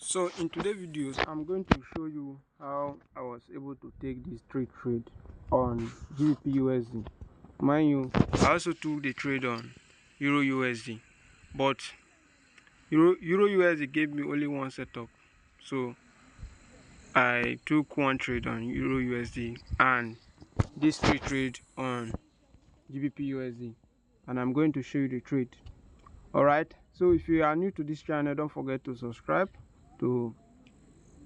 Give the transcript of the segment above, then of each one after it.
So in today's videos, I'm going to show you how I was able to take this trade on GBPUSD. Mind you, I also took the trade on Euro USD, but Euro USD gave me only one setup, so I took one trade on Euro USD and this trade on GBPUSD, and I'm going to show you the trade. Alright, so if you are new to this channel, don't forget to subscribe to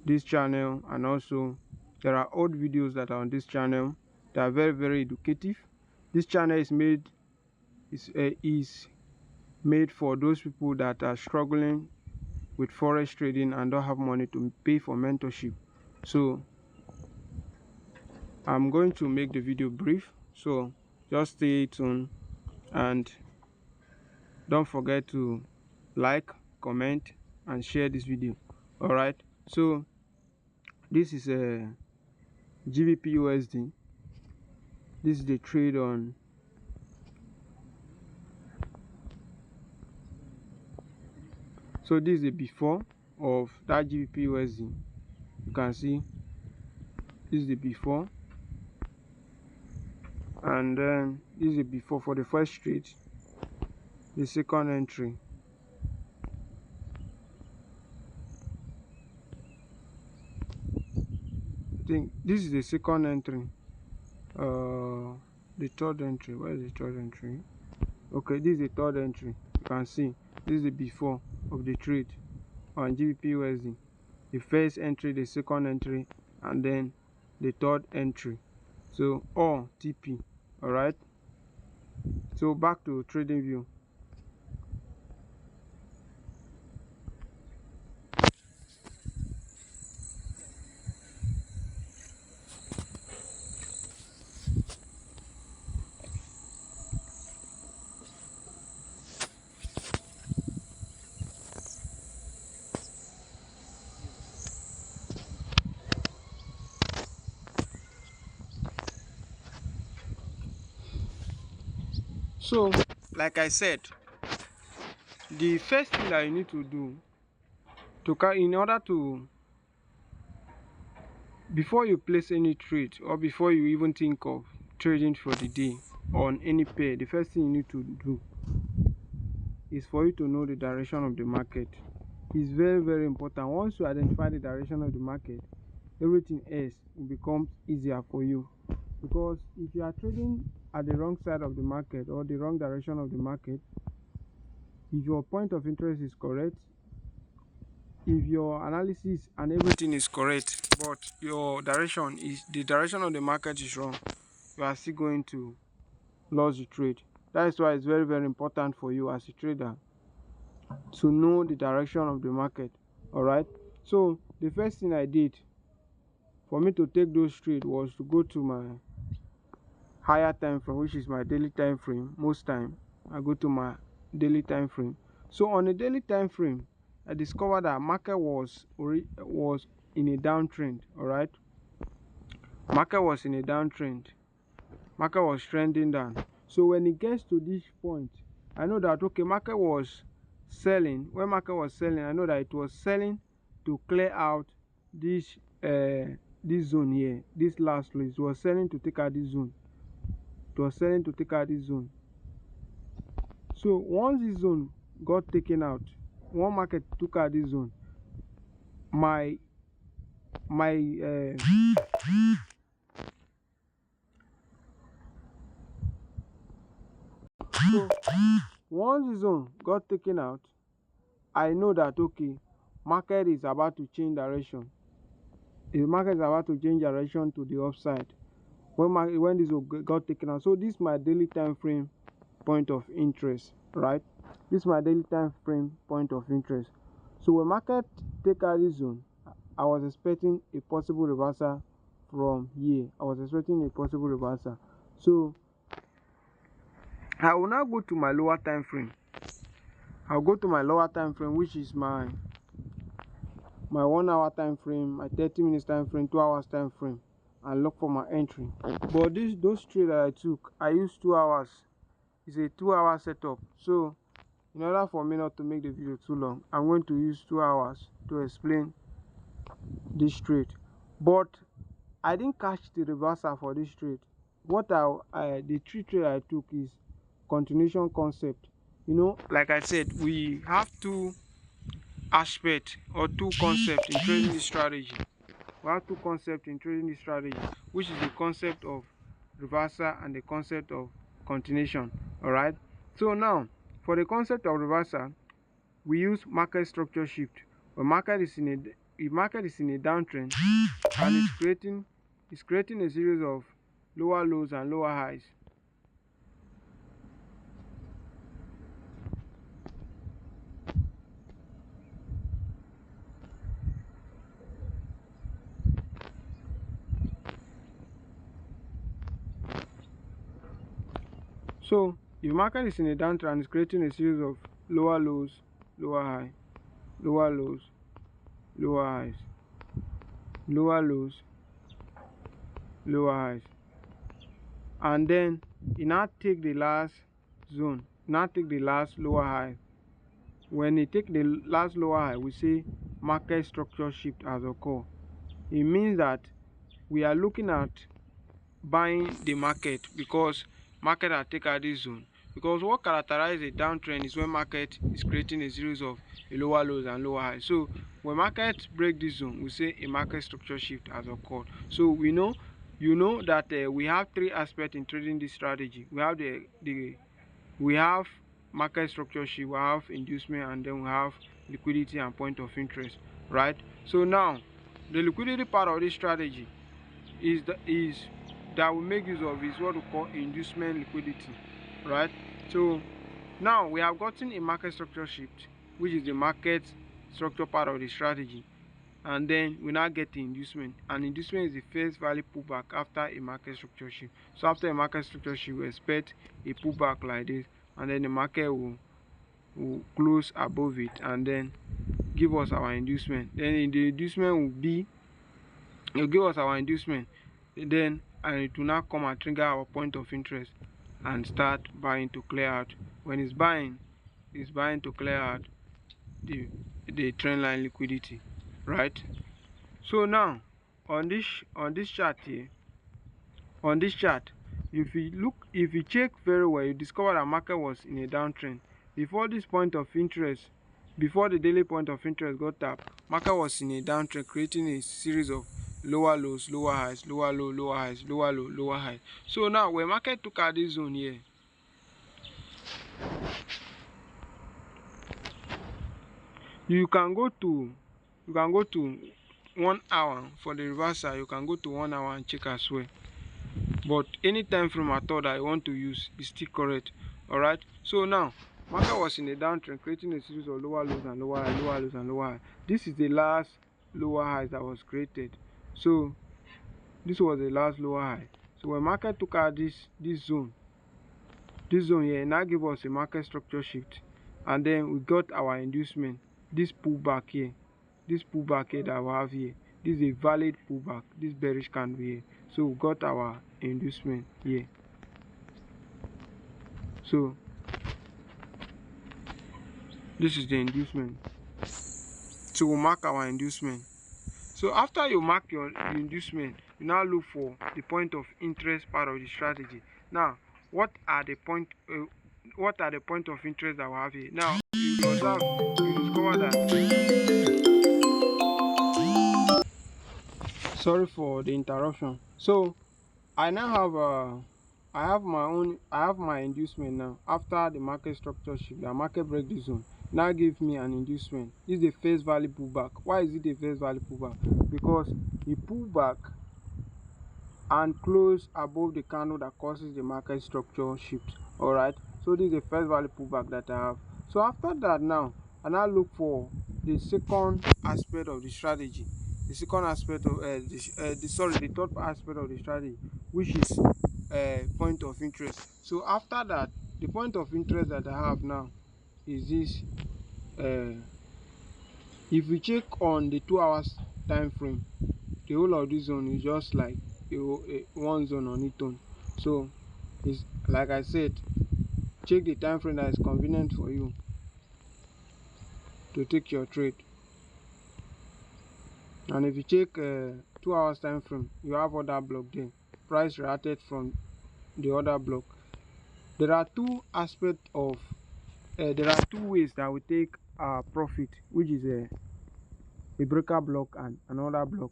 this channel, and also there are old videos that are on this channel that are very educative. This channel is made for those people that are struggling with forex trading and don't have money to pay for mentorship. So I'm going to make the video brief, so just stay tuned and don't forget to like, comment and share this video. All right, so this is a GBPUSD. This is the trade on so this is the before of that GBPUSD. You can see this is the before, and then this is the before for the first trade, the second entry. I think this is the second entry. The third entry. Where is the third entry? Okay, this is the third entry. You can see this is the before of the trade on GBPUSD. The first entry, the second entry, and then the third entry. So all TP. All right. So back to trading view. So, like I said, the first thing that you need to do in order to, before you place any trade or before you even think of trading for the day on any pair, the first thing you need to do is for you to know the direction of the market. It's very important. Once you identify the direction of the market, everything else will become easier for you. Because if you are trading at the wrong side of the market or the wrong direction of the market, if your point of interest is correct, if your analysis and everything is correct, but the direction of the market is wrong, you are still going to lose the trade. That is why it's very important for you as a trader to know the direction of the market. All right, so the first thing I did for me to take those trades was to go to my higher time frame, which is my daily time frame. Most time I go to my daily time frame. So on a daily time frame, I discovered that market was in a downtrend. All right, market was in a downtrend. Market was trending down. So when it gets to this point, I know that okay, market was selling. When market was selling, I know that it was selling to clear out this zone here. This last place was selling to take out this zone. It was selling to take out this zone. So once this zone got taken out, one market took out this zone, so once the zone got taken out, I know that okay, market is about to change direction. The market is about to change direction to the upside when this zone got taken out. So this is my daily time frame point of interest, right? This is my daily time frame point of interest. So when market take out this zone, I was expecting a possible reversal from here. I was expecting a possible reversal. So I will now go to my lower time frame. I'll go to my lower time frame, which is my 1 hour time frame, my 30 minutes time frame, 2 hours time frame, and look for my entry. But those trades that I took, I used 2 hours. It's a 2 hour setup. So in order for me not to make the video too long, I'm going to use 2 hours to explain this trade. But I didn't catch the reversal for this trade. The 3 trade I took is continuation concept. Like I said, we have 2 aspects or 2 concepts in trading this strategy. We have 2 concepts in trading this strategy, which is the concept of reversal and the concept of continuation. All right. So now, for the concept of reversal, we use market structure shift. When market is in a downtrend and it's creating a series of lower lows and lower highs. So if market is in a downtrend and it's creating a series of lower lows, lower high, lower lows, lower highs, lower lows, lower highs, and then it now take the last zone, now take the last lower high. When it take the last lower high, we say market structure shift has occurred. It means that we are looking at buying the market because market has taken this zone. Because what characterizes a downtrend is when market is creating a series of lower lows and lower highs. So when market break this zone, we say a market structure shift has occurred. So we know, that we have 3 aspects in trading this strategy. We have market structure shift, we have inducement, and then we have liquidity and point of interest, right? So now the liquidity part of this strategy is that we make use of is what we call inducement liquidity, right? So now we have gotten a market structure shift, which is the market structure part of the strategy, and then we now get the inducement, and inducement is the face value pullback after a market structure shift. So after a market structure shift, we expect a pullback like this, and then the market will close above it and then give us our inducement. Then the inducement will give us our inducement, then and it will now come and trigger our point of interest and start buying to clear out. When it's buying to clear out the trend line liquidity, right? So now on this chart here, if you check very well, you discover that market was in a downtrend before this point of interest. Before the daily point of interest got tapped, market was in a downtrend, creating a series of lower lows, lower highs, lower low, lower highs, lower low, lower high. So now when market took out this zone here, you can go to 1 hour for the reversal. You can go to 1 hour and check as well, but any time frame at all that you want to use is still correct. All right. So now market was in a downtrend, creating a series of lower lows and lower high, lower lows and lower high. This is the last lower high that was created. So this was the last lower high. So when market took out this zone here, now give us a market structure shift, and then we got our inducement. This pullback here that we have here, this is a valid pullback, this bearish candle here. So we got our inducement here. So this is the inducement. So we'll mark our inducement. So after you mark your inducement, you now look for the point of interest part of the strategy. Now what are the point of interest that we have here? Now you observe, you discover that, sorry for the interruption. So I now have my inducement now. After the market structure shift, the market break the zone, now give me an inducement. This is the face value pullback. Why is it the face value pullback? Because it pull back and close above the candle that causes the market structure shift. All right. So this is the first value pullback that I have. So after that, now I now look for the second aspect of the strategy. The second aspect of the third aspect of the strategy, which is point of interest. So after that, the point of interest that I have now is this. If we check on the 2 hours time frame, the whole of this zone is just like one zone on its own. So it's like I said, check the time frame that is convenient for you. to take your trade. And if you check 2 hours time frame, you have other block there, price reacted from the other block. There are two aspects of there are two ways that we take our profit, which is a breaker block and another block.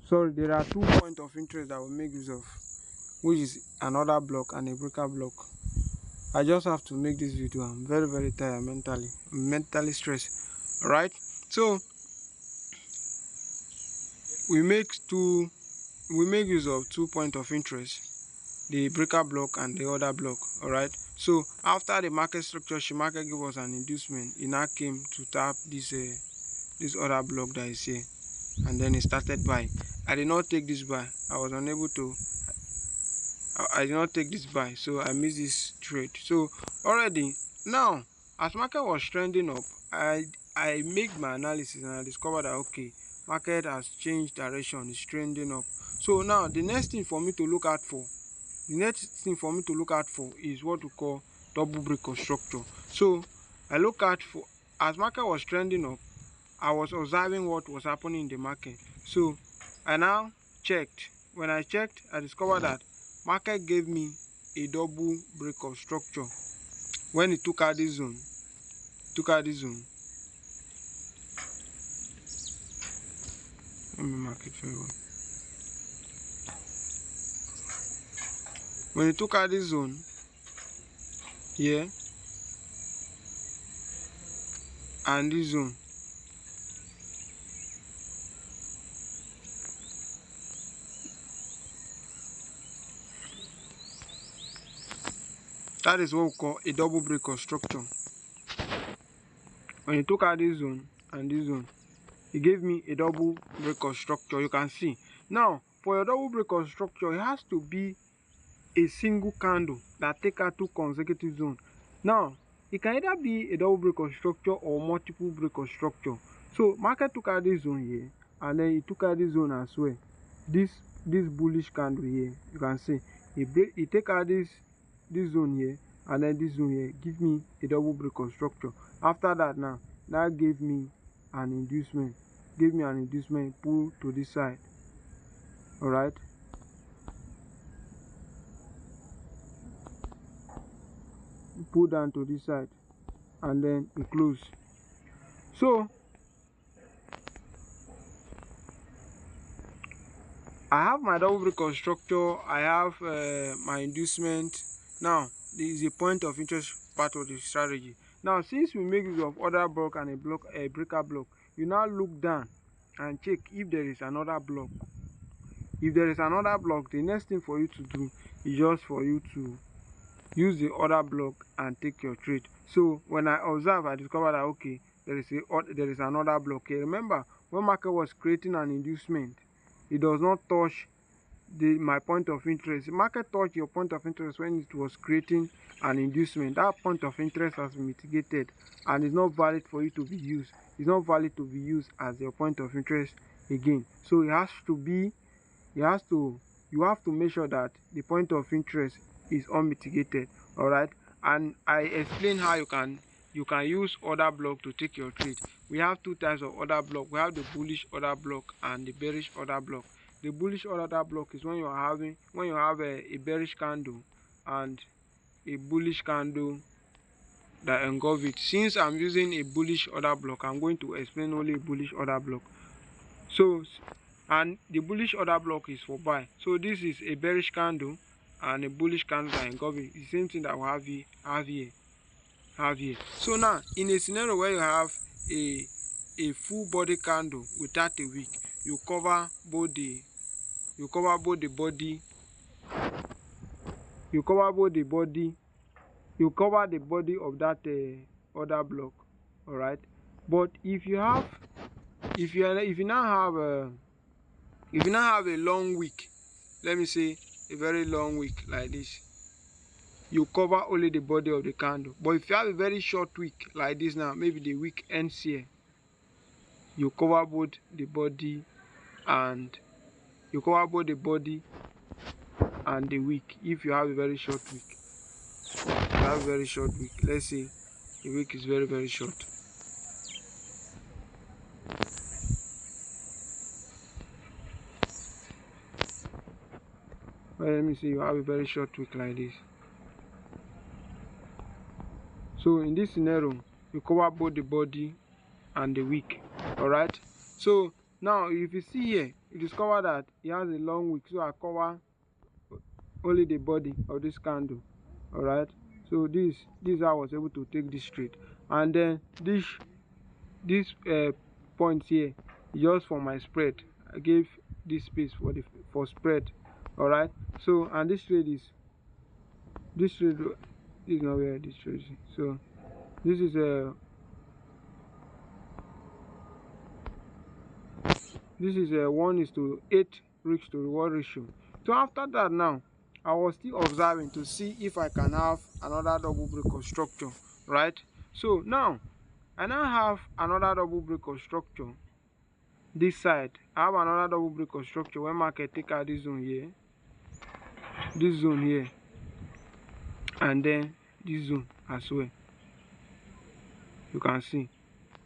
So there are 2 points of interest that we make use of, which is another block and a breaker block. I just have to make this video. I'm very tired mentally stressed. Alright, so we make use of 2 points of interest, the breaker block and the other block. Alright, so after the market structure, she market gave us an inducement, it now came to tap this other block that is here, and then it started buying. I did not take this buy. I did not take this buy, so I missed this trade. So already now, as market was trending up, I make my analysis and I discovered that okay, market has changed direction, it's trending up. So now the next thing for me to look out for is what we call double breaker structure. So I look out for, as market was trending up, I was observing what was happening in the market. So I now checked. When I checked, I discovered that market gave me a double breaker structure when it took out this zone. Let me mark it very well. When it took out this zone here and this zone, that is what we call a double breaker structure. When it took out this zone and this zone, it gave me a double breaker structure. You can see now, for your double breaker structure, it has to be a single candle that take out 2 consecutive zones. Now it can either be a double breaker structure or multiple breaker structure. So market took out this zone here, and then it took out this zone as well. This bullish candle here, you can see it take out this zone here, and then this zone here, give me a double breaker structure. After that, now that gave me an inducement, pull to this side. All right, pull down to this side, and then it close. So I have my double breaker structure, I have my inducement. Now this is a point of interest part of the strategy. Now since we make use of other block and a breaker block, you now look down and check if there is another block. If there is another block, the next thing for you to do is just for you to use the other block and take your trade. So when I observe, I discovered that okay, there is another block here. Remember, when market was creating an inducement, it does not touch my point of interest. Market touched your point of interest when it was creating an inducement. That point of interest has been mitigated and is not valid for you to be used. It's not valid to be used as your point of interest again. So you have to make sure that the point of interest is unmitigated. All right, and I explain how you can use order block to take your trade. We have 2 types of order block. We have the bullish order block and the bearish order block. The bullish order block is when you have a bearish candle and a bullish candle that engulf it. Since I'm using a bullish order block, I'm going to explain only a bullish order block. So, and the bullish order block is for buy. So this is a bearish candle and a bullish candle that engulf it. The same thing that we have here. So now in a scenario where you have a full body candle without a wick, you cover the body of that other block. All right, but if you now have a long wick, let me say a very long wick like this, you cover only the body of the candle. But if you have a very short wick like this, now maybe the wick ends here, you cover both the body and the wick. If you have a very short wick, let's say the wick is very, very short. Well, let me see, you have a very short wick like this. So in this scenario, you cover both the body and the wick. Alright, so now if you see here, you discover that it has a long wick, so I cover only the body of this candle. Alright, so this I was able to take this trade, and then this point here just for my spread. I gave this space for spread. Alright, so and this trade is this is not where this trade is. So this is a 1:8 risk to reward ratio. So after that, now I was still observing to see if I can have another double break of structure, right? So now I now have another double break of structure this side. I have another double break of structure when market take out this zone here, and then this zone as well. You can see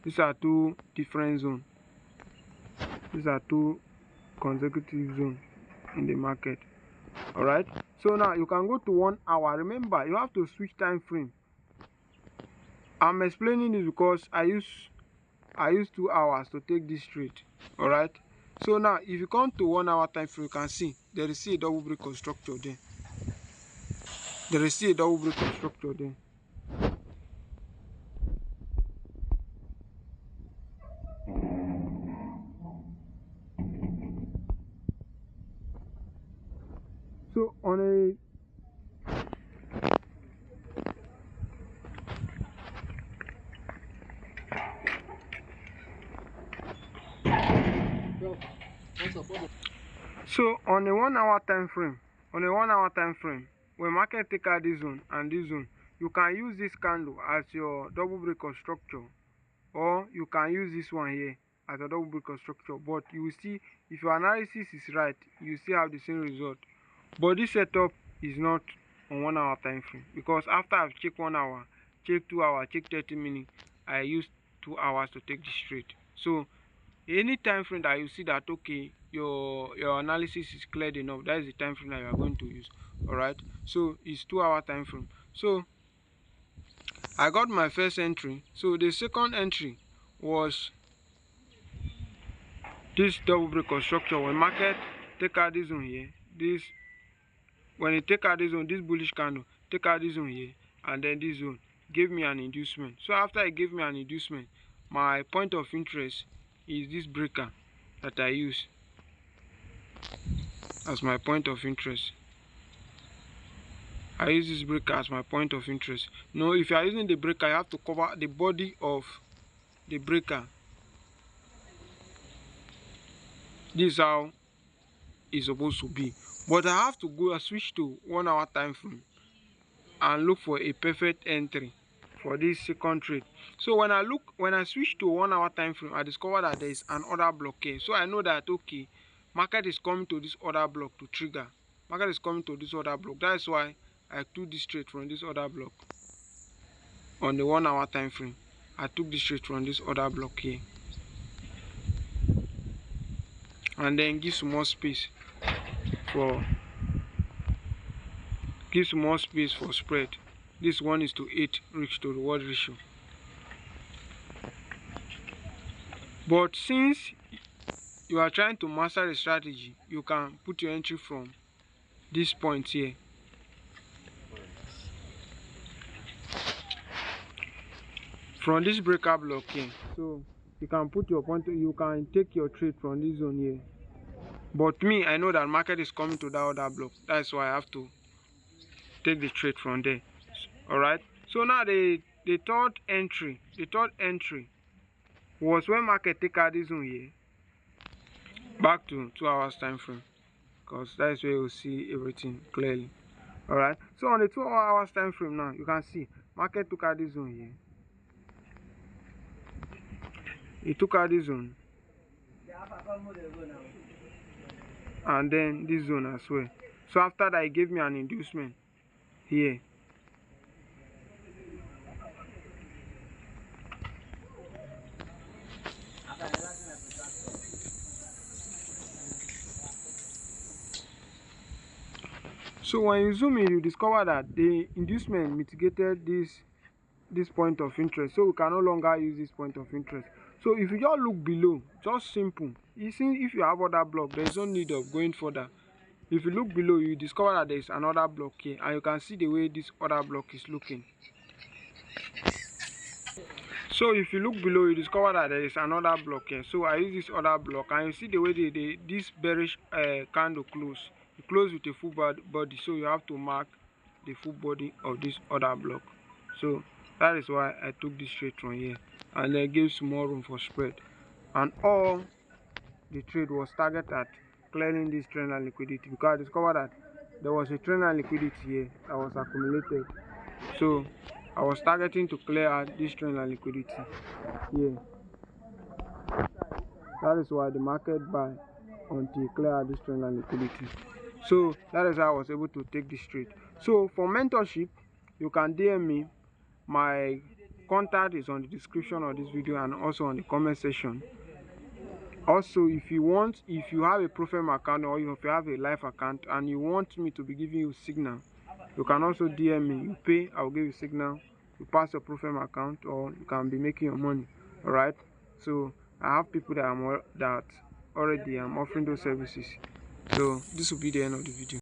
these are two different zones. These are two consecutive zones in the market. Alright, so now you can go to 1 hour. Remember, you have to switch time frame. I'm explaining this because I use 2 hours to take this trade. Alright, so now if you come to 1 hour time frame, you can see there is still a double break of structure there. So on a So on a 1 hour time frame, when market take out this zone and this zone, you can use this candle as your double break of structure, or you can use this one here as a double break of structure. But you will see, if your analysis is right, you still have the same result. But this setup is not on 1 hour time frame, because after I've checked 1 hour, checked 2 hours, checked 30 minutes, I used 2 hours to take this trade. So any time frame that you see that okay, your analysis is cleared enough, that is the time frame that you are going to use. Alright, so it's 2 hour time frame. So I got my first entry. So the second entry was this double break of structure. When market take out this zone here, when it take out this zone, this bullish candle take out this zone here, and then this zone gave me an inducement. So after it gave me an inducement, my point of interest is this breaker that I use as my point of interest. I use this breaker as my point of interest. Now if you are using the breaker, you have to cover the body of the breaker. This is how it's supposed to be. But I have to go switch to 1 hour time frame and look for a perfect entry for this second trade. So when I switch to 1 hour time frame, I discover that there is an order block here. So I know that okay, market is coming to this order block to trigger. Market is coming to this order block. That's why I took this trade from this order block on the 1 hour time frame. I took this trade from this order block here, and then give some more space for spread. This 1:8 risk to reward ratio. But since you are trying to master the strategy, you can put your entry from this point here. From this breaker block here. So you can put your point, you can take your trade from this zone here. But me, I know that market is coming to that other block. That's why I have to take the trade from there. Alright. So now the third entry was when market take out this zone here back to 2 hours time frame, because that is where you see everything clearly. Alright. So on the 2 hours time frame now, you can see market took out this zone here. It took out this zone, and then this zone as well. So after that, it gave me an inducement here. So when you zoom in, you discover that the inducement mitigated this point of interest, so we can no longer use this point of interest. So if you just look below, just simple, you see, if you have other block, there is no need of going further. If you look below, you discover that there is another block here, and you can see the way this other block is looking. So if you look below, you discover that there is another block here. So I use this other block, and you see the way this bearish candle close. It close with a full body, so you have to mark the full body of this other block. So that is why I took this trade from here, and then gave small room for spread. And all the trade was targeted at clearing this trend and liquidity, because I discovered that there was a trend and liquidity here that was accumulated. So I was targeting to clear out this trend and liquidity here. That is why the market buy until clear out this trend and liquidity. So that is how I was able to take this trade. So for mentorship, you can DM me. My contact is on the description of this video and also on the comment section. Also, if you have a Profem account, or if you have a live account and you want me to be giving you signal, you can also DM me. You pay, I will give you signal. You pass your Profem account, or you can be making your money. All right. So I have people that already I'm offering those services. So this will be the end of the video.